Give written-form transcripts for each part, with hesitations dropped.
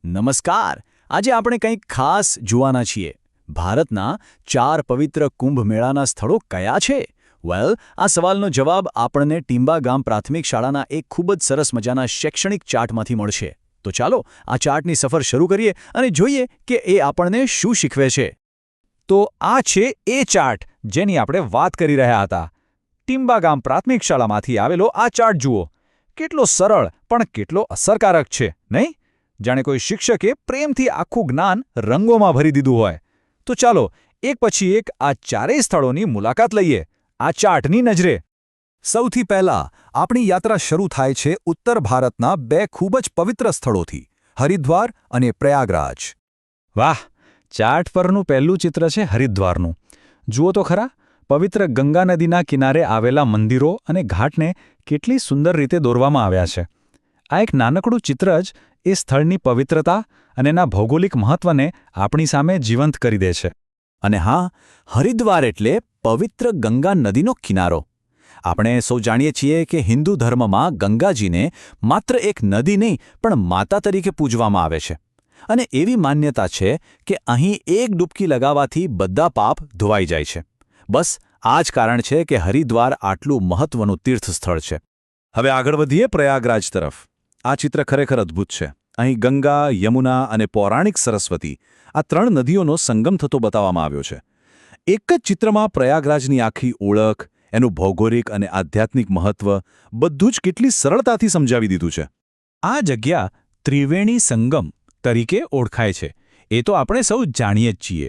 નમસ્કાર. આજે આપણે કંઈક ખાસ જોવાના છીએ. ભારતના 4 પવિત્ર કુંભ મેળાના સ્થળો કયા છે? આ સવાલનો જવાબ આપણને ટીંબા ગામ પ્રાથમિક શાળાના એક ખૂબ જ સરસ મજાના શૈક્ષણિક ચાર્ટમાંથી મળશે. તો ચાલો આ ચાર્ટની સફર શરૂ કરીએ અને જોઈએ કે એ આપણને શું શીખવે છે. તો આ છે એ ચાર્ટ જેની આપણે વાત કરી રહ્યા હતા. ટીંબા ગામ પ્રાથમિક શાળામાંથી આવેલો આ ચાર્ટ જુઓ. કેટલો સરળ પણ કેટલો અસરકારક છે, નહીં? જાણે કોઈ શિક્ષકે પ્રેમથી આખું જ્ઞાન રંગોમાં ભરી દીધું હોય. તો ચાલો એક પછી એક આ ચારેય સ્થળોની મુલાકાત લઈએ આ ચાર્ટની નજરે. સૌથી પહેલા આપણી યાત્રા શરૂ થાય છે ઉત્તર ભારતના 2 ખૂબ જ પવિત્ર સ્થળોથી, હરિદ્વાર અને પ્રયાગરાજ. વાહ! ચાર્ટ પરનું પહેલું ચિત્ર છે હરિદ્વારનું. જુઓ તો ખરા, પવિત્ર ગંગા નદીના કિનારે આવેલા મંદિરો અને ઘાટને કેટલી સુંદર રીતે દોરવામાં આવ્યા છે. આ એક નાનકડું ચિત્ર જ એ સ્થળની પવિત્રતા અને એના ભૌગોલિક મહત્વને આપણી સામે જીવંત કરી દે છે. અને હા, હરિદ્વાર એટલે પવિત્ર ગંગા નદીનો કિનારો. આપણે સૌ જાણીએ છીએ કે હિન્દુ ધર્મમાં ગંગાજીને માત્ર એક નદી નહીં પણ માતા તરીકે પૂજવામાં આવે છે. અને એવી માન્યતા છે કે અહીં એક ડૂબકી લગાવવાથી બધા પાપ ધોવાઈ જાય છે. બસ આ જ કારણ છે કે હરિદ્વાર આટલું મહત્વનું તીર્થસ્થળ છે. હવે આગળ વધીએ પ્રયાગરાજ તરફ. આ ચિત્ર ખરેખર અદ્ભુત છે. અહીં ગંગા, યમુના અને પૌરાણિક સરસ્વતી આ 3 નદીઓનો સંગમ થતો બતાવવામાં આવ્યો છે. એક જ ચિત્રમાં પ્રયાગરાજની આખી ઓળખ, એનું ભૌગોલિક અને આધ્યાત્મિક મહત્વ બધું જ કેટલી સરળતાથી સમજાવી દીધું છે. આ જગ્યા ત્રિવેણી સંગમ તરીકે ઓળખાય છે. એ તો આપણે સૌ જાણીએ જ છીએ.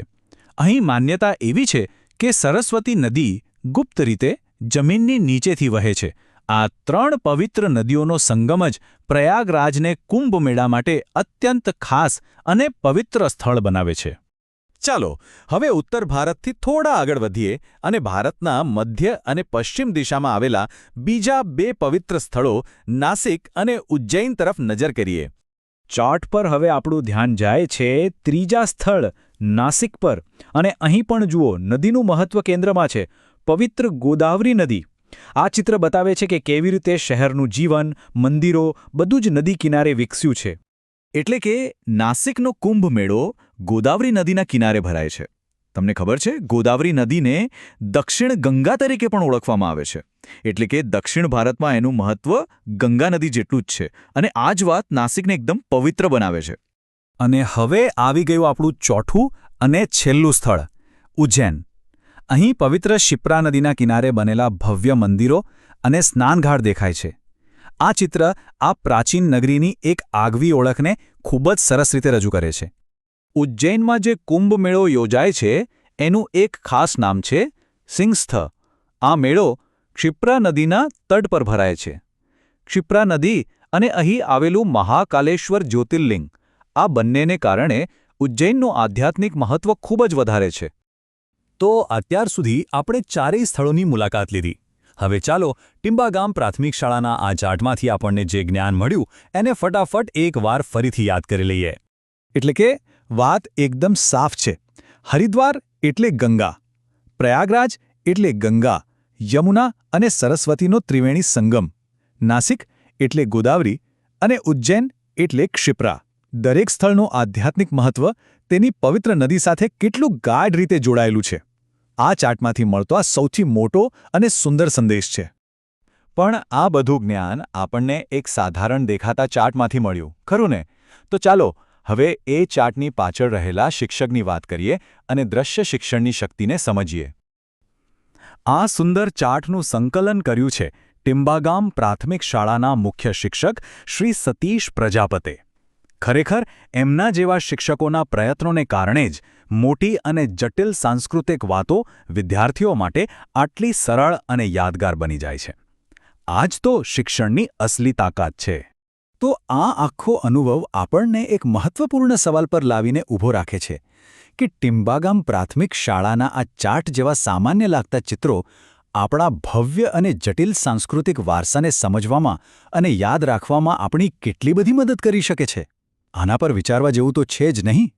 અહીં માન્યતા એવી છે કે સરસ્વતી નદી ગુપ્ત રીતે જમીનની નીચેથી વહે છે. આ 3 પવિત્ર નદીઓનો સંગમ જ પ્રયાગરાજને કુંભ મેળા માટે અત્યંત ખાસ અને પવિત્ર સ્થળ બનાવે છે. ચાલો હવે ઉત્તર ભારતથી થોડા આગળ વધીએ અને ભારતના મધ્ય અને પશ્ચિમ દિશામાં આવેલા બીજા 2 પવિત્ર સ્થળો નાસિક અને ઉજ્જૈન તરફ નજર કરીએ. ચાર્ટ પર હવે આપણું ધ્યાન જાય છે ત્રીજા સ્થળ નાસિક પર. અને અહીં પણ જુઓ, નદીનું મહત્વ કેન્દ્રમાં છે, પવિત્ર ગોદાવરી નદી. આ ચિત્ર બતાવે છે કે કેવી રીતે શહેરનું જીવન, મંદિરો બધું જ નદી કિનારે વિકસ્યું છે. એટલે કે નાસિકનો કુંભ મેળો ગોદાવરી નદીના કિનારે ભરાય છે. તમને ખબર છે, ગોદાવરી નદીને દક્ષિણ ગંગા તરીકે પણ ઓળખવામાં આવે છે. એટલે કે દક્ષિણ ભારતમાં એનું મહત્વ ગંગા નદી જેટલું જ છે. અને આ જ વાત નાસિકને એકદમ પવિત્ર બનાવે છે. અને હવે આવી ગયું આપણું ચોથું અને છેલ્લું સ્થળ, ઉજ્જૈન. અહીં પવિત્ર શિપ્રા નદીના કિનારે બનેલા ભવ્ય મંદિરો અને સ્નાનઘાટ દેખાય છે. આ ચિત્ર આ પ્રાચીન નગરીની એક આગવી ઓળખને ખૂબ જ સરસ રીતે રજૂ કરે છે. ઉજ્જૈનમાં જે કુંભ મેળો યોજાય છે એનું એક ખાસ નામ છે સિંહસ્થ. આ મેળો ક્ષિપ્રા નદીના તટ પર ભરાય છે. ક્ષિપ્રા નદી અને અહીં આવેલું મહાકાલેશ્વર જ્યોતિર્લિંગ, આ બંનેને કારણે ઉજ્જૈનનું આધ્યાત્મિક મહત્વ ખૂબ જ વધારે છે. તો અત્યાર સુધી આપણે ચારેય સ્થળોની મુલાકાત લીધી. હવે ચાલો ટીંબા ગામ પ્રાથમિક શાળાના આ ચાર્ટમાંથી આપણને જે જ્ઞાન મળ્યું એને ફટાફટ એકવાર ફરીથી યાદ કરી લઈએ. એટલે કે વાત એકદમ સાફ છે. હરિદ્વાર એટલે ગંગા, પ્રયાગરાજ એટલે ગંગા, યમુના અને સરસ્વતીનો ત્રિવેણી સંગમ, નાસિક એટલે ગોદાવરી અને ઉજ્જૈન એટલે ક્ષિપ્રા. દરેક સ્થળનું આધ્યાત્મિક મહત્વ તેની પવિત્ર નદી સાથે કેટલું ગાઢ રીતે જોડાયેલું છે. આ ચાર્ટમાંથી મળતો આ સૌથી મોટો અને સુંદર સંદેશ છે. પણ આ બધું જ્ઞાન આપણને એક સાધારણ દેખાતા ચાર્ટમાંથી મળ્યું, ખરું ને? તો ચાલો હવે એ ચાર્ટની પાછળ રહેલા શિક્ષકની વાત કરીએ અને દ્રશ્ય શિક્ષણની શક્તિને સમજીએ. આ સુંદર ચાર્ટનું સંકલન કર્યું છે ટીંબા ગામ પ્રાથમિક શાળાના મુખ્ય શિક્ષક શ્રી સતીશ પ્રજાપતે. ખરેખર એમના જેવા શિક્ષકોના પ્રયત્નોને કારણે જ મોટી અને જટિલ સાંસ્કૃતિક વાતો વિદ્યાર્થીઓ માટે આટલી સરળ અને યાદગાર બની જાય છે. આ જ તો શિક્ષણની અસલી તાકાત છે. તો આ આખો અનુભવ આપણને એક મહત્વપૂર્ણ સવાલ પર લાવીને ઊભો રાખે છે કે ટીંબા ગામ પ્રાથમિક શાળાના આ ચાર્ટ જેવા સામાન્ય લાગતા ચિત્રો આપણા ભવ્ય અને જટિલ સાંસ્કૃતિક વારસાને સમજવામાં અને યાદ રાખવામાં આપણી કેટલી બધી મદદ કરી શકે છે. આના પર વિચારવા જેવું તો છે જ નહીં.